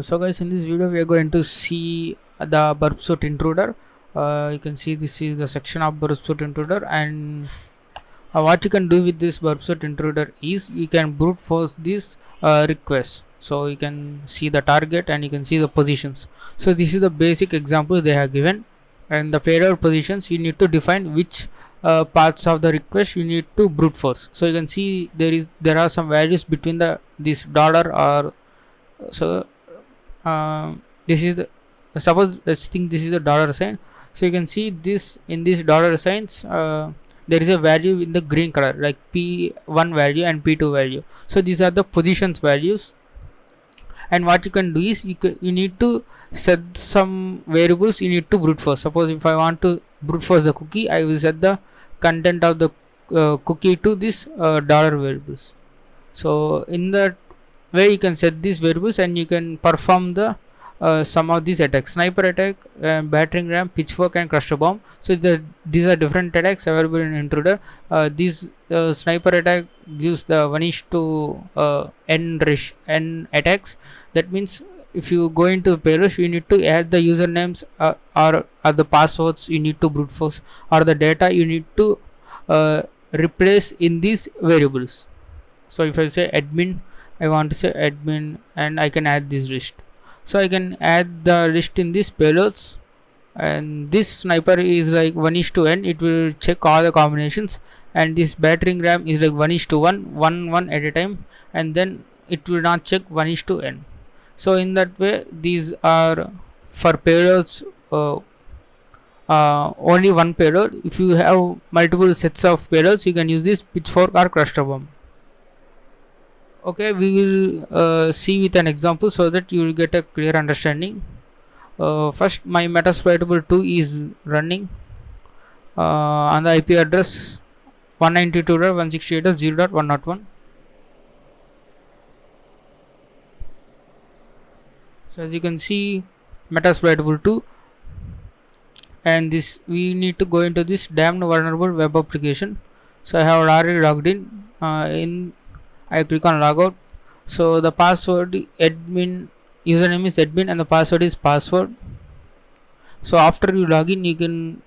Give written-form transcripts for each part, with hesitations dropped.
So guys, in this video we are going to see the burp suit intruder. You can see this is the section of burp suit intruder, and what you can do with this burp suit intruder is you can brute force this request. So you can see the target and you can see the positions. So this is the basic example they have given, and the payload positions you need to define which parts of the request you need to brute force. So you can see there are some values between this dollar or so. This is the, suppose let's think this is a dollar sign. So you can see this in this dollar signs there is a value in the green color like p1 value and p2 value. So these are the positions values, and what you can do is you need to set some variables you need to brute force. Suppose if I want to brute force the cookie, I will set the content of the cookie to this dollar variables. So in that where you can set these variables and you can perform the some of these attacks: sniper attack, battering ram, pitchfork, and cluster bomb. So these are different attacks available in Intruder. This sniper attack gives the 1:n n attacks. That means if you go into payload, you need to add the usernames or the passwords you need to brute force, or the data you need to replace in these variables. So if I say admin, I want to say admin, and I can add this list. So I can add the list in this payloads, and this sniper is like 1:n. It will check all the combinations, and this battering ram is like 1:1, 1 at a time, and then it will not check 1:n. So in that way, these are for payloads. Only one payload. If you have multiple sets of payloads, you can use this pitchfork or cluster bomb. Okay, we will see with an example so that you will get a clear understanding. First, my metasploitable 2 is running on the IP address 192.168.0.101. So as you can see, metasploitable 2, and this we need to go into this damned vulnerable web application. So I have already logged in. I click on logout. So the password admin, username is admin, and the password is password. So after you log in, you can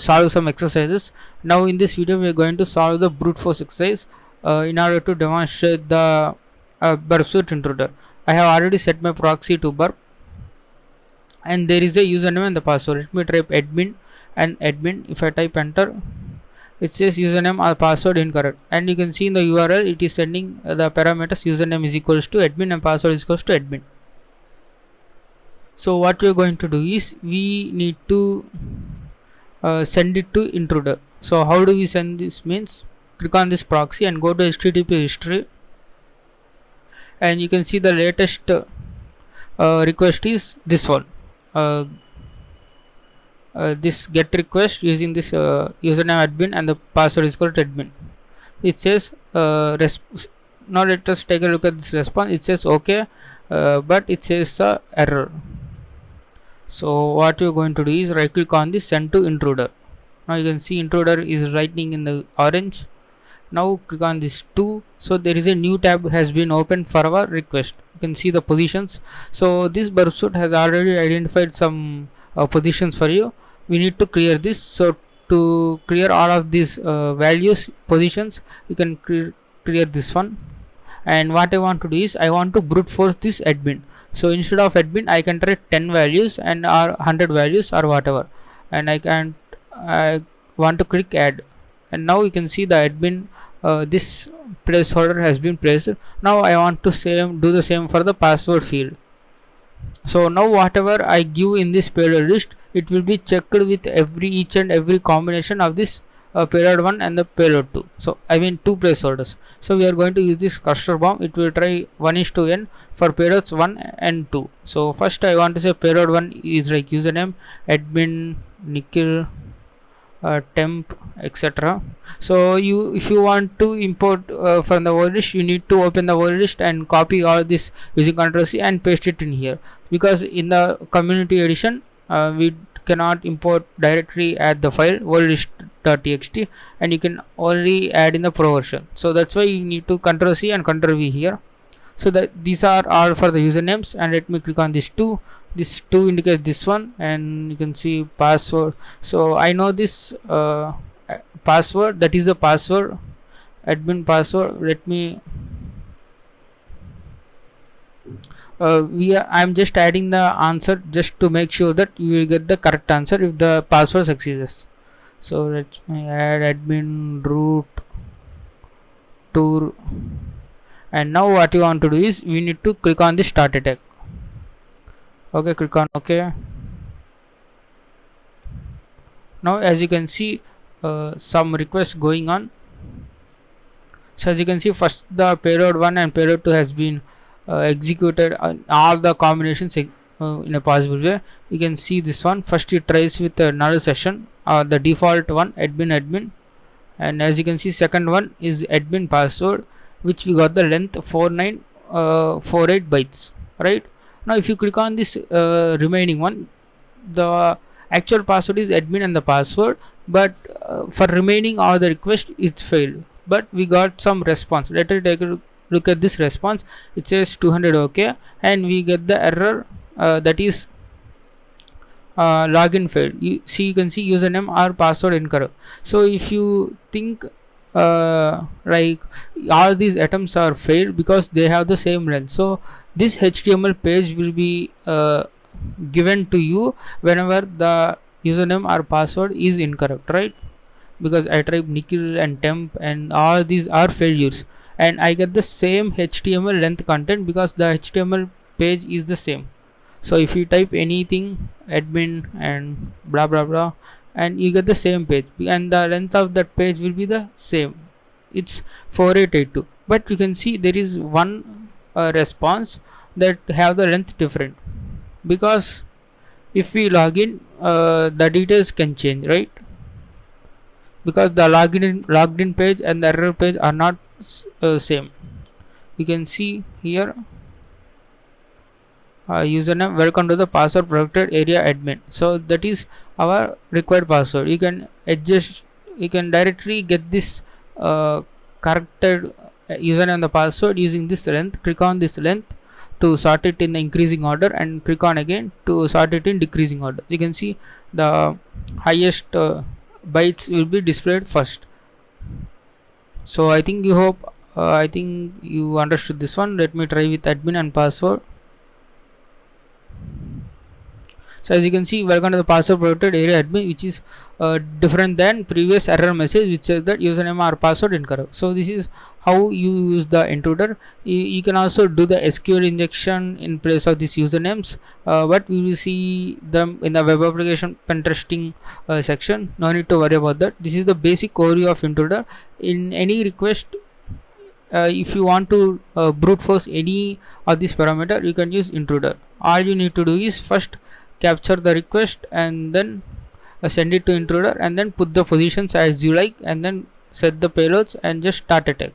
solve some exercises. Now in this video we are going to solve the brute force exercise in order to demonstrate the burp suit intruder. I have already set my proxy to burp, and there is a username and the password. Let me type admin and admin. If I type enter, it says username or password incorrect, and you can see in the URL it is sending the parameters username is equals to admin and password is equals to admin. So what we are going to do is we need to send it to intruder. So how do we send this? Means click on this proxy and go to HTTP history, and you can see the latest request is this one. This get request using this username admin and the password is called admin. It says now let us take a look at this response. It says okay, but it says error. So what we are going to do is right click on this, send to intruder. Now you can see intruder is writing in the orange. Now click on this 2. So there is a new tab has been opened for our request. You can see the positions. So this burp suit has already identified some positions for you. We need to clear this. So to clear all of these values positions, you can clear this one. And what I want to do is I want to brute force this admin. So instead of admin, I can try 10 values and or 100 values or whatever, and I want to click add, and now you can see the admin this placeholder has been placed. Now I want to do the same for the password field. So now whatever I give in this payload list, it will be checked with each and every combination of this payload 1 and the payload 2. So I mean 2 placeholders. So we are going to use this cluster bomb. It will try 1:n for payloads 1 and 2. So first I want to say payload 1 is like username admin Nikhil temp, etc. So if you want to import from the word list, you need to open the word list and copy all this using Ctrl+C and paste it in here, because in the community edition we cannot import directly at the file worldlist.txt, and you can only add in the pro version. So that's why you need to Ctrl+C and Ctrl+V here. So that these are all for the usernames, and let me click on this two indicates this one, and you can see password. So I know this password, that is the password, admin password. Let me I'm just adding the answer just to make sure that you will get the correct answer if the password succeeds. So let me add admin root tour, and now what you want to do is we need to click on the start attack. Okay, click on OK. Now as you can see some requests going on. So as you can see, first the payload 1 and payload 2 has been executed all the combinations in a possible way. You can see this one. First it tries with null session, the default one, admin, and as you can see second one is admin password, which we got the length 4948 bytes. Right now if you click on this remaining one, the actual password is admin and the password, but for remaining all the request it's failed, but we got some response. Let us take a look at this response. It says 200 OK, and we get the error that is login failed. You can see username or password incorrect. So if you think like all these items are failed because they have the same length, so this HTML page will be given to you whenever the username or password is incorrect, right? Because I type Nikhil and temp and all these are failures, and I get the same HTML length content because the HTML page is the same. So if you type anything admin and blah blah blah, and you get the same page, and the length of that page will be the same, it's 4882. But you can see there is one response that have the length different, because if we log in the details can change, right? Because the logged in page and the error page are not same. You can see here username, welcome to the password protected area admin. So that is our required password. You can adjust, you can directly get this corrected username and the password using this length. Click on this length to sort it in the increasing order, and click on again to sort it in decreasing order. You can see the highest bytes will be displayed first. So I think you understood this one. Let me try with admin and password. So as you can see, welcome to the password protected area admin, which is different than previous error message which says that username or password incorrect. So this is how you use the intruder. You can also do the SQL injection in place of these usernames, but we will see them in the web application pen testing section. No need to worry about that. This is the basic overview of intruder. In any request, if you want to brute force any of this parameter, you can use intruder. All you need to do is first capture the request and then send it to intruder, and then put the positions as you like, and then set the payloads and just start attack.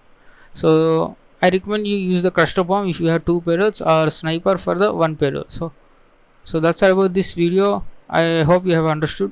So I recommend you use the cluster bomb if you have 2 payloads, or sniper for the 1 payload. So that's all about this video. I hope you have understood.